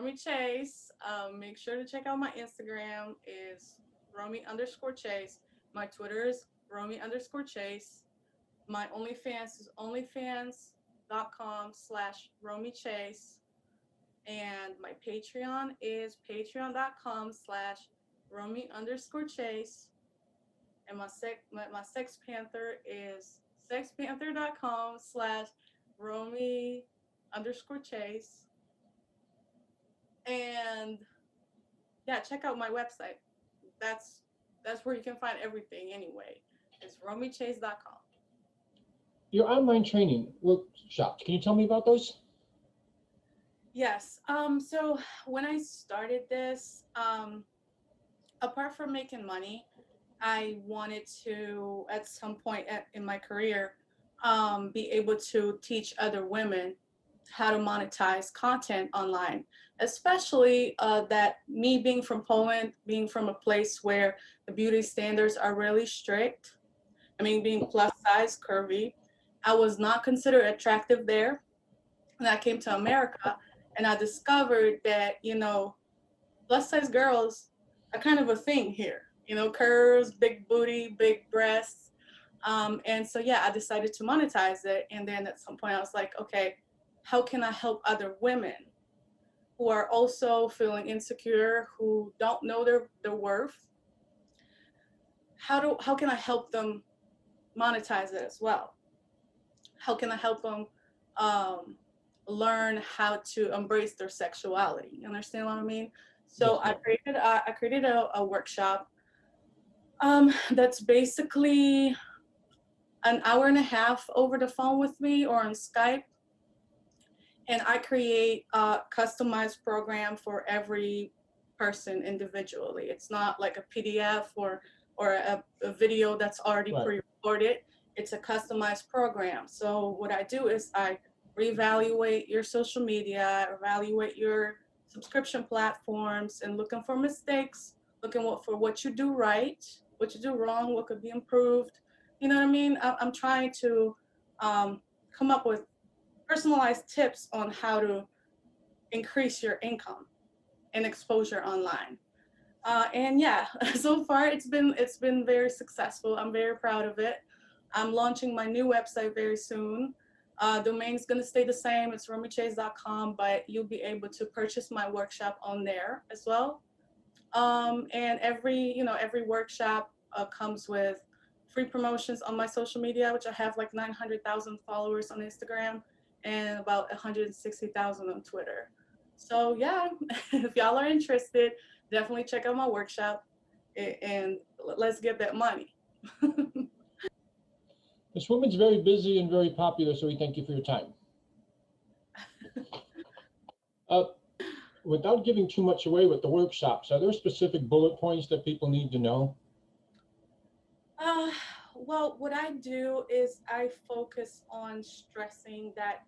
Romi Chase. Make sure to check out my Instagram is Romi_Chase. My Twitter is Romi_Chase. My OnlyFans is onlyfans.com/Romi Chase. And my Patreon is patreon.com/Romi_Chase. And my Sex Panther is sexpanther.com/Romi_Chase. And yeah, check out my website. That's that's where you can find everything anyway. It's romichase.com. Your online training workshops, can you tell me about those? Yes. So when I started this, apart from making money, I wanted to, at some point in my career, be able to teach other women how to monetize content online, especially that me being from Poland, being from a place where the beauty standards are really strict. I mean, being plus size, curvy, I was not considered attractive there. And I came to America and I discovered that, plus size girls are kind of a thing here. Curves, big booty, big breasts. And so, yeah, I decided to monetize it. And then at some point, I was like, okay, how can I help other women who are also feeling insecure, who don't know their worth? How can I help them monetize it as well? How can I help them um, learn how to embrace their sexuality? You understand what I mean? So Yes, I created a workshop that's basically an hour and a half over the phone with me or on Skype, and I create a customized program for every person individually. It's not like a PDF or a video that's already right. pre-recorded. It's a customized program. So what I do is I reevaluate your social media, evaluate your subscription platforms, and looking for mistakes, for what you do right, what you do wrong, what could be improved. You know what I mean? I'm trying to come up with personalized tips on how to increase your income and exposure online. And yeah, so far it's been very successful. I'm very proud of it. I'm launching my new website very soon. Domain's gonna stay the same. It's romichase.com, but you'll be able to purchase my workshop on there as well. And every workshop comes with free promotions on my social media, which I have like 900,000 followers on Instagram and about 160,000 on Twitter. So yeah, if y'all are interested, definitely check out my workshop and let's get that money. This woman's very busy and very popular, so we thank you for your time. Uh, Without giving too much away with the workshops, are there specific bullet points that people need to know? Uh, well, what I do is I focus on stressing that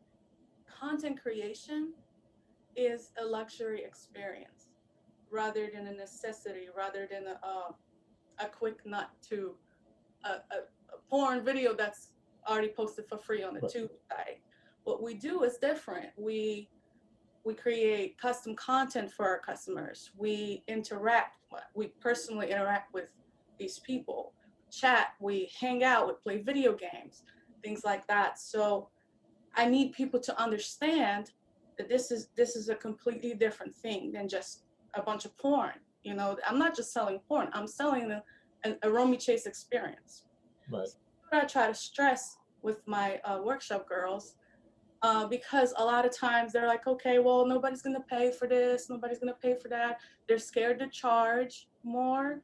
content creation is a luxury experience rather than a necessity, rather than a quick nut to a porn video that's already posted for free on the Right. tube site. What we do is different. We create custom content for our customers. We personally interact with these people, chat, we hang out, we play video games, things like that. So I need people to understand that this is a completely different thing than just a bunch of porn. I'm not just selling porn. I'm selling a Romy Chase experience. Right. So what I try to stress with my workshop girls, because a lot of times they're like, okay, well, nobody's gonna pay for this, nobody's gonna pay for that. They're scared to charge more,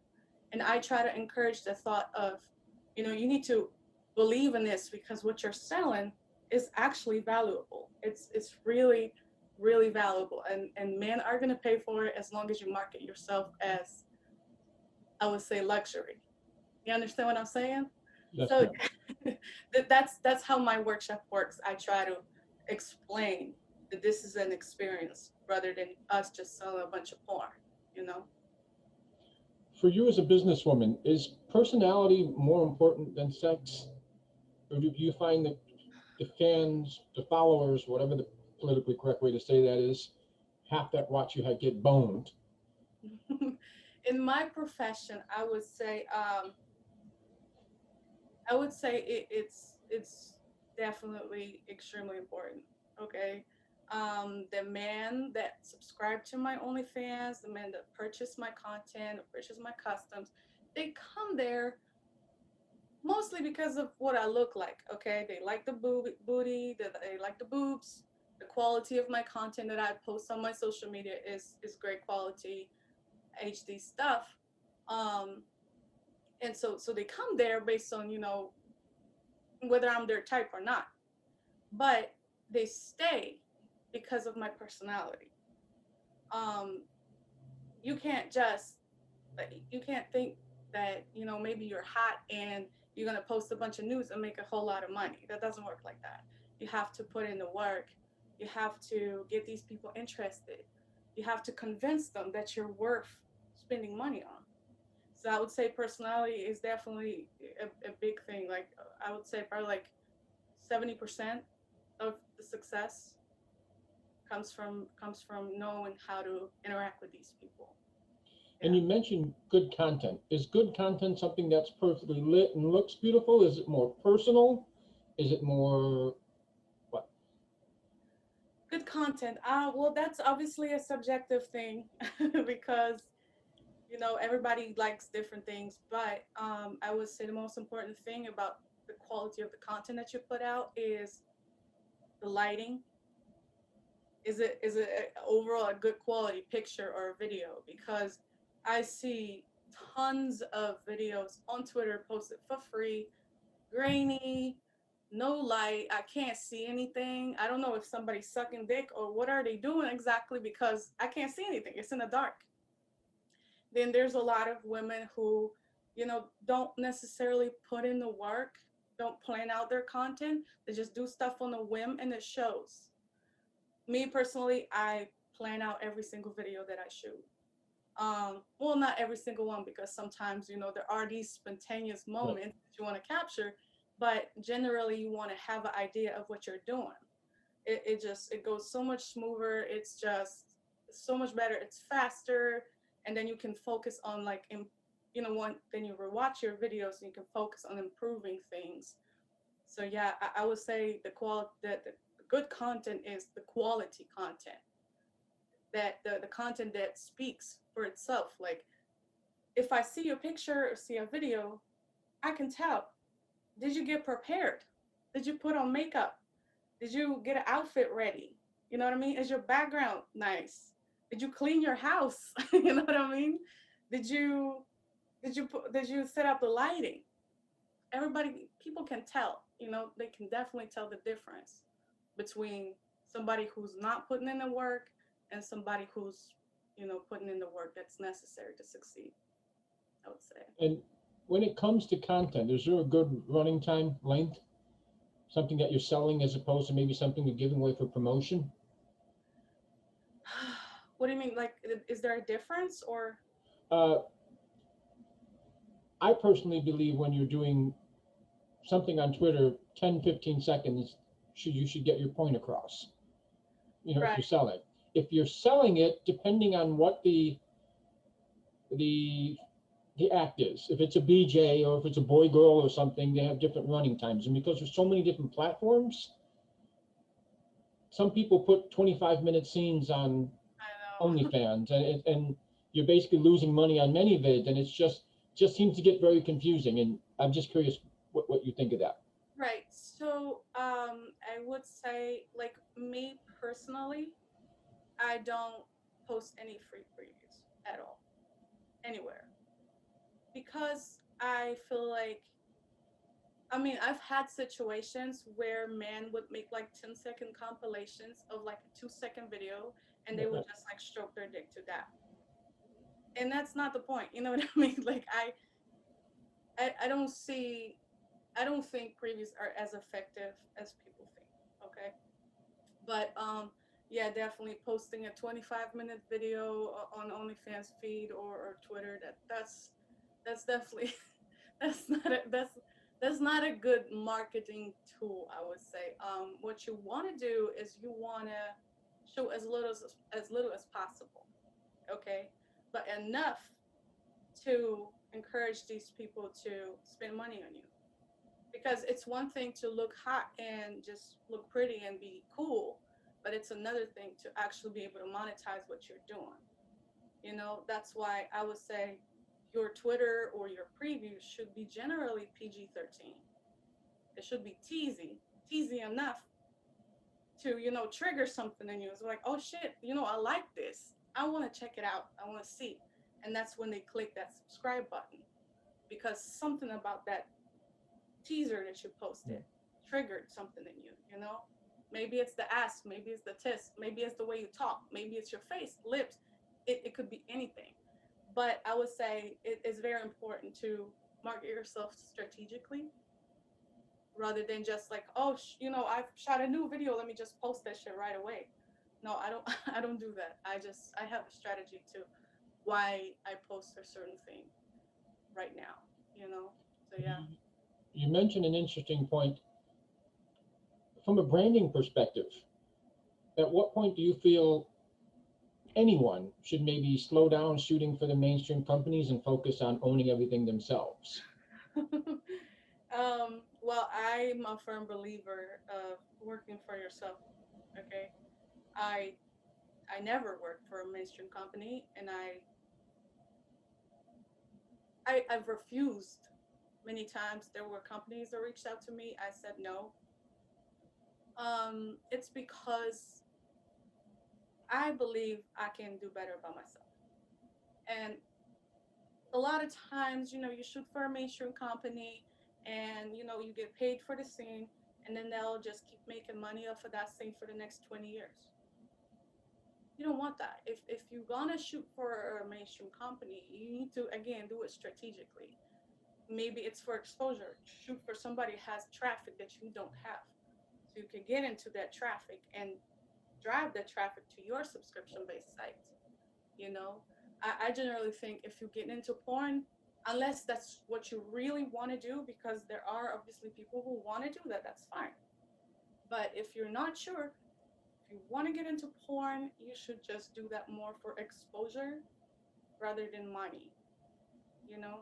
and I try to encourage the thought of, you need to believe in this because what you're selling is actually valuable. It's really, really valuable, and men are gonna pay for it as long as you market yourself as, I would say, luxury. You understand what I'm saying? Yes, So ma'am. that's how my workshop works. I try to explain that this is an experience rather than us just selling a bunch of porn, you know? For you as a businesswoman, is personality more important than sex? Or do you find that the fans, the followers, whatever the politically correct way to say that is, half that watch you had get boned. In my profession, I would say it's definitely extremely important. Okay. The man that subscribed to my OnlyFans, the man that purchased my content, purchased my customs, they come there mostly because of what I look like. Okay, they like the booty, they like the boobs. The quality of my content that I post on my social media is great quality HD stuff. Um, and so they come there based on whether I'm their type or not, but they stay because of my personality. Um, you can't just you can't think that maybe you're hot and you're going to post a bunch of news and make a whole lot of money. That doesn't work like that. You have to put in the work. You have to get these people interested. You have to convince them that you're worth spending money on. So I would say personality is definitely a big thing. Like I would say probably like 70% of the success comes from knowing how to interact with these people. And Yeah. you mentioned good content. Is good content something that's perfectly lit and looks beautiful? Is it more personal? Is it more what? Good content. Well, that's obviously a subjective thing because everybody likes different things. But I would say the most important thing about the quality of the content that you put out is the lighting. Is it overall a good quality picture or video? Because I see tons of videos on Twitter posted for free, grainy, no light. I can't see anything. I don't know if somebody's sucking dick or what are they doing exactly because I can't see anything. It's in the dark. Then there's a lot of women who, don't necessarily put in the work, don't plan out their content. They just do stuff on a whim and it shows. Me personally, I plan out every single video that I shoot. Well, not every single one because sometimes there are these spontaneous Right. moments that you want to capture, but generally you want to have an idea of what you're doing. It goes so much smoother. It's just so much better. It's faster, and then you can focus on like one. Then you rewatch your videos and you can focus on improving things. So yeah, I would say the good content is the quality content, that the content that speaks for itself. Like if I see a picture or see a video, I can tell. Did you get prepared? Did you put on makeup? Did you get an outfit ready? You know what I mean? Is your background nice? Did you clean your house? You know what I mean? Did you did you set up the lighting? People can tell. They can definitely tell the difference between somebody who's not putting in the work and somebody who's putting in the work that's necessary to succeed, I would say. And when it comes to content, is there a good running time length? Something that you're selling as opposed to maybe something you're giving away for promotion? What do you mean? Like, is there a difference or? Uh, I personally believe when you're doing something on Twitter, 10, 15 seconds, you should get your point across. If you're Right. selling. If you're selling it, depending on what the the act is, if it's a BJ or if it's a boy girl or something, they have different running times. And because there's so many different platforms, some people put 25-minute scenes on I know. OnlyFans, and you're basically losing money on many vids, and it's just seems to get very confusing. And I'm just curious what you think of that. Right. So, I would say, like me personally, I don't post any free previews at all, anywhere, because I feel like, I mean, I've had situations where men would make like 10-second compilations of like a 2-second video and they would Right. just like stroke their dick to that. And that's not the point. You know what I mean? Like I don't see I don't think previews are as effective as people think. Okay. But yeah, definitely posting a 25-minute video on OnlyFans feed or Twitter, that's definitely that's not a good marketing tool, I would say. What you want to do is you want to shoot as little as possible, okay? But enough to encourage these people to spend money on you. Because it's one thing to look hot and just look pretty and be cool, but it's another thing to actually be able to monetize what you're doing. That's why I would say your Twitter or your previews should be generally PG-13. It should be teasy enough to, trigger something in you. It's like, oh shit, I like this. I want to check it out. I want to see. And that's when they click that subscribe button, because something about that teaser that you posted triggered something in you. Maybe it's the ass, maybe it's the tits, maybe it's the way you talk, maybe it's your face, lips. It could be anything. But I would say it is very important to market yourself strategically, rather than just like, oh, I've shot a new video, let me just post that shit right away. No, I don't. I don't do that. I have a strategy to why I post a certain thing right now. So yeah. You mentioned an interesting point. From a branding perspective, at what point do you feel anyone should maybe slow down shooting for the mainstream companies and focus on owning everything themselves? Well, I'm a firm believer of working for yourself. Okay, I I never worked for a mainstream company, and I've refused many times. There were companies that reached out to me. I said no. It's because I believe I can do better by myself. And a lot of times, you shoot for a mainstream company, and you get paid for the scene, and then they'll just keep making money off of that scene for the next 20 years. You don't want that. If you're gonna shoot for a mainstream company, you need to again do it strategically. Maybe it's for exposure. Shoot for somebody who has traffic that you don't have, so you can get into that traffic and drive that traffic to your subscription-based site. You know, I generally think if you get into porn, unless that's what you really want to do, because there are obviously people who want to do that, that's fine. But if you're not sure, if you want to get into porn, you should just do that more for exposure rather than money, you know?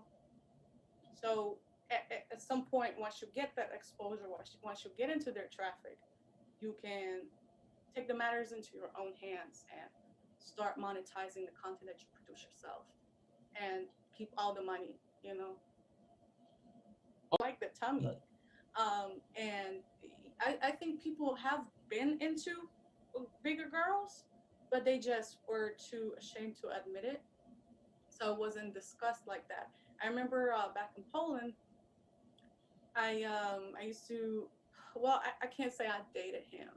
So at some point, once you get that exposure, once you get into their traffic, you can take the matters into your own hands and start monetizing the content that you produce yourself and keep all the money. Like the tummy. Right. And I think people have been into bigger girls, but they just were too ashamed to admit it. So it wasn't discussed like that. I remember back in Poland, I used to, well, I can't say I dated him,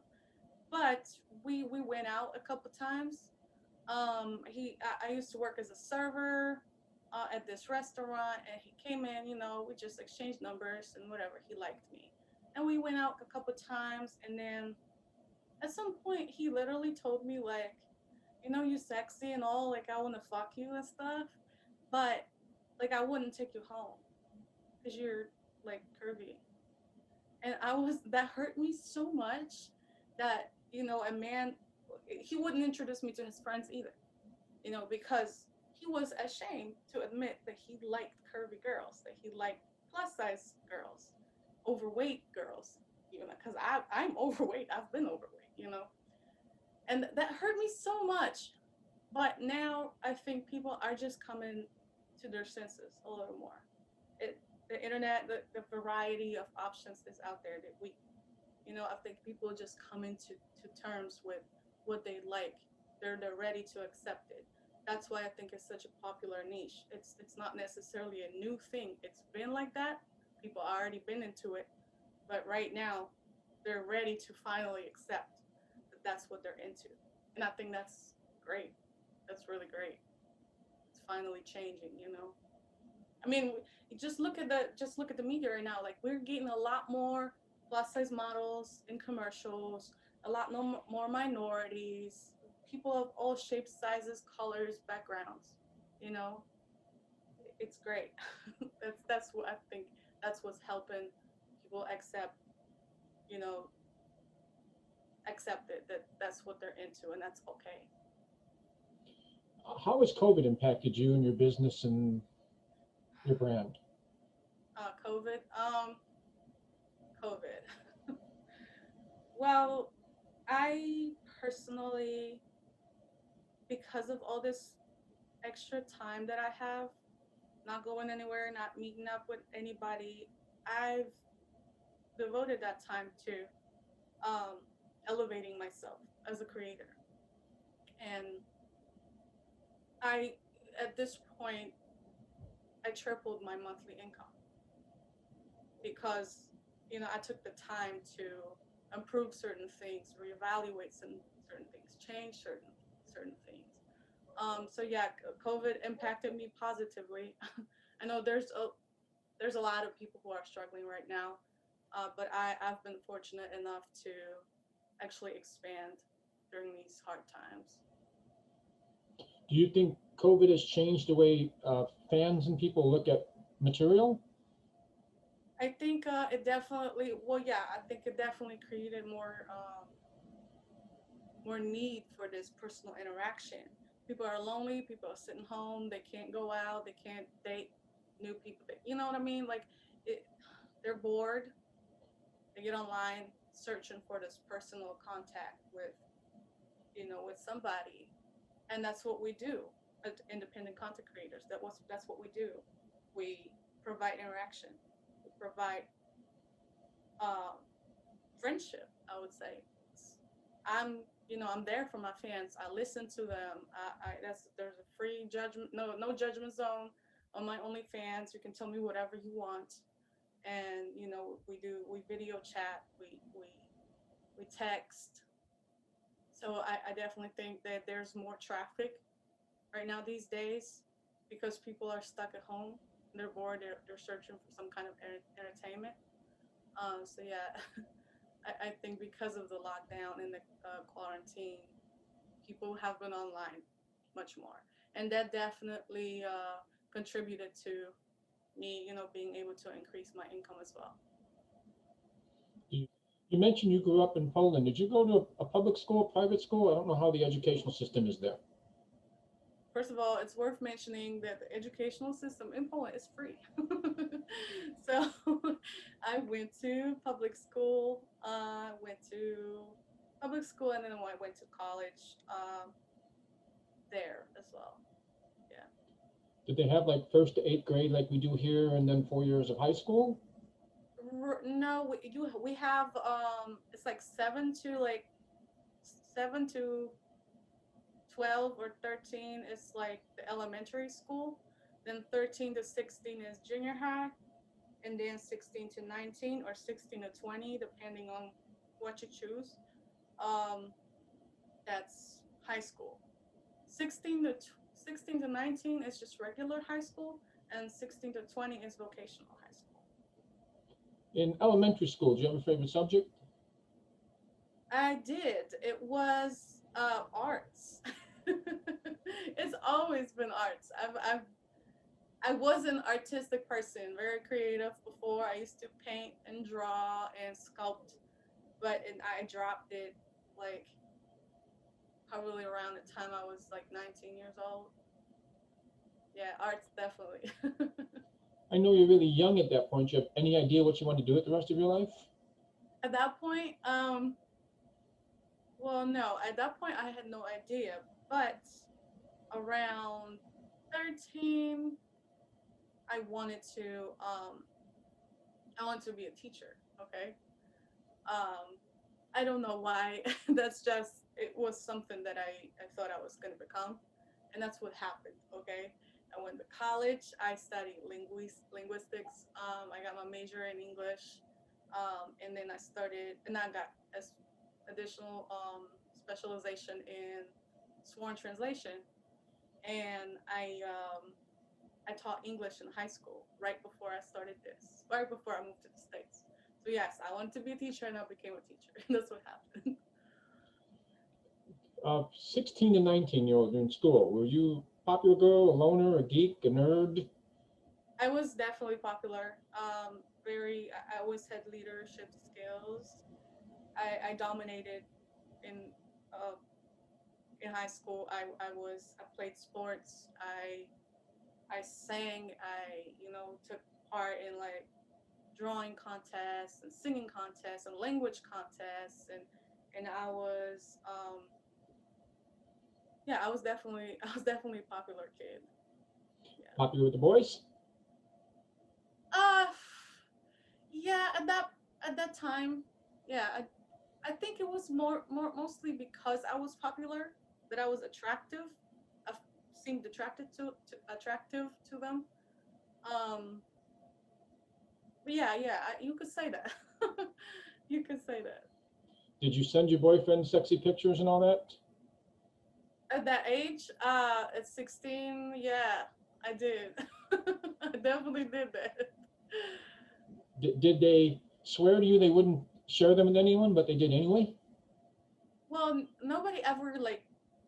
but we went out a couple times. I used to work as a server at this restaurant, and he came in. We just exchanged numbers and whatever. He liked me, and we went out a couple times. And then at some point, he literally told me like, you sexy and all, like I want to fuck you and stuff, but like I wouldn't take you home because you're like curvy. And that hurt me so much that a man, he wouldn't introduce me to his friends either, because he was ashamed to admit that he liked curvy girls, that he liked plus size girls, overweight girls, because I'm overweight. I've been overweight. And that hurt me so much. But now I think people are just coming to their senses a little more. The internet, the variety of options is out there that I think people just come into terms with what they like. They're ready to accept it. That's why I think it's such a popular niche. It's not necessarily a new thing. It's been like that. People already been into it, but right now they're ready to finally accept that that's what they're into. And I think that's great. That's really great. It's finally changing. I mean, just look at the media right now. Like we're getting a lot more plus size models in commercials, a lot more minorities, people of all shapes, sizes, colors, backgrounds. You know, it's great. That's what I think. That's what's helping people accept. You know, accept it, that that's what they're into, and that's okay. How has COVID impacted you and your business and your brand? COVID. COVID. Well, I personally, because of all this extra time that I have, not going anywhere, not meeting up with anybody, I've devoted that time to um, elevating myself as a creator. And I, at this point, I tripled my monthly income because, I took the time to improve certain things, reevaluate certain things, change certain things. So yeah, COVID impacted me positively. I know there's a lot of people who are struggling right now, but I've been fortunate enough to actually expand during these hard times. Do you think COVID has changed the way fans and people look at material? I think it definitely, well, yeah, I think it definitely created more need for this personal interaction. People are lonely. People are sitting home. They can't go out. They can't date new people. You know what I mean? Like, it, they're bored. They get online searching for this personal contact with somebody, and that's what we do as independent content creators. That's what we do. We provide interaction. We provide um, friendship. I would say. I'm there for my fans. I listen to them. There's a free judgment, no judgment zone on my OnlyFans. You can tell me whatever you want, and we video chat, we text. So I definitely think that there's more traffic right now these days because people are stuck at home. They're bored. They're searching for some kind of entertainment. So yeah, I think because of the lockdown and the quarantine, people have been online much more, and that definitely contributed to me, being able to increase my income as well. You, you mentioned you grew up in Poland. Did you go to a public school, private school? I don't know how the educational system is there. First of all, it's worth mentioning that the educational system in Poland is free. So I went to public school, and then I went to college there as well. Yeah. Did they have like first to eighth grade like we do here, and then 4 years of high school? No, we have it's like 7 to 12 or 13 is like the elementary school. Then 13 to 16 is junior high, and then 16 to 19 or 16 to 20, depending on what you choose. Um, that's high school. 16 to 19 is just regular high school, and 16 to 20 is vocational high school. In elementary school, do you have a favorite subject? I did. It was arts. It's always been arts. I was an artistic person, very creative before. I used to paint and draw and sculpt, but I dropped it like probably around the time I was like 19 years old. Yeah, arts definitely. I know you're really young at that point. Do you have any idea what you want to do with the rest of your life? At that point, well, no, at that point I had no idea, but around 13, I wanted to um I wanted to be a teacher, okay? Um I don't know why. It was something that I thought I was going to become, and that's what happened, okay? I went to college. I studied linguistics. I got my major in English, and then I got additional specialization in sworn translation, and I taught English in high school right before I moved to the States. So yes, I wanted to be a teacher, and I became a teacher. That's what happened. 16 to 19-year-old, you're in school. Were you a popular girl, a loner, a geek, a nerd? I was definitely popular. I always had leadership skills. I dominated uh, in high school. I played sports. I sang. I took part in like drawing contests and singing contests and language contests, and I was yeah, I was definitely a popular kid. Yeah. Popular with the boys? Uh yeah, at that time, yeah, I think it was more mostly because I was popular that I was attractive. I seemed attractive to them. Um but yeah, you could say that. You could say that. Did you send your boyfriend sexy pictures and all that? At that age, at 16, yeah, I did. I definitely did that. Did they swear to you they wouldn't share them with anyone, but they did anyway? Well, nobody ever like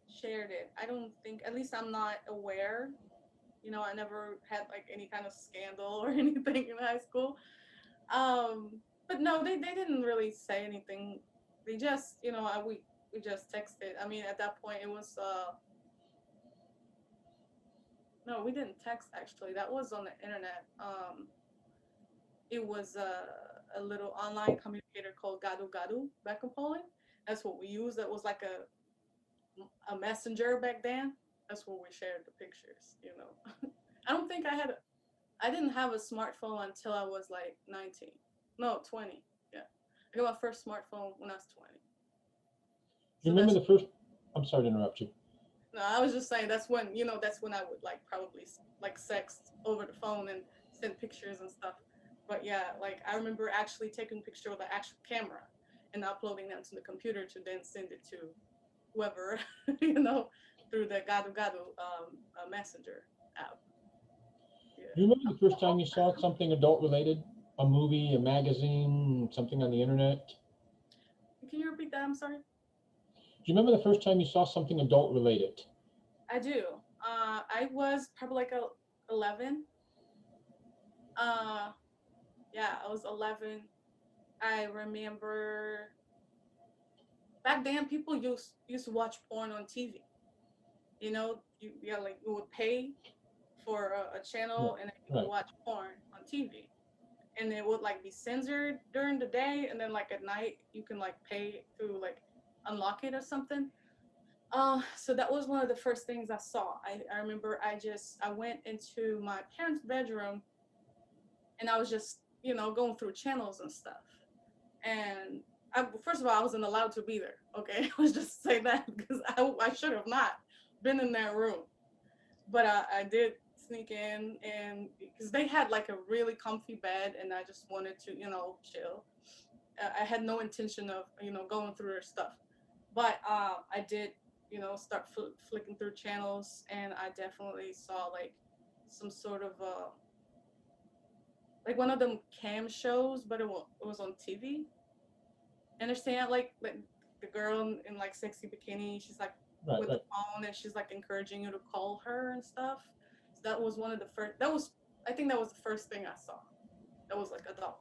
shared it. I don't think, at least I'm not aware. I never had like any kind of scandal or anything in high school. But no, they didn't really say anything. They just, we just texted. I mean, at that point, it was no, we didn't text actually. That was on the internet. It was a little online communicator called Gadu Gadu back in Poland. That's what we used. That was like a messenger back then. That's where we shared the pictures. I don't think I didn't have a smartphone until I was like 19. No, 20. Yeah. I got my first smartphone when I was 20. You So remember that's, the first, I'm sorry to interrupt you. no, I was just saying that's when I would like probably like sext over the phone and send pictures and stuff. But yeah, like I remember actually taking a picture with the actual camera and uploading them to the computer to then send it to whoever, through the Gadu Gadu messenger app. Do you Yeah. remember the first time you saw something adult related? A movie, a magazine, something on the internet? Can you repeat that? I'm sorry. Do you remember the first time you saw something adult related? I do. I was probably like 11. Uh, yeah, I was 11. I remember back then people used to watch porn on TV. Like you would pay for a Right, channel and then you could right. watch porn on TV. And it would like be censored during the day, and then like at night you can like pay to like unlock it or something. So that was one of the first things I saw. I remember I went into my parents' bedroom and I was just, going through channels and stuff. And first of all, I wasn't allowed to be there. Okay, let's just say that because I should have not been in that room, but I did sneak in, and because they had like a really comfy bed, and I just wanted to, chill. I had no intention of, going through their stuff, but I did, start flicking through channels, and I definitely saw like some sort of like one of them cam shows, but it was on TV. Understand? Like the girl in like sexy bikini, she's like Right, with the right. phone, and she's like encouraging you to call her and stuff. So that was one of the first. That was I think that was the first thing I saw. That was like adult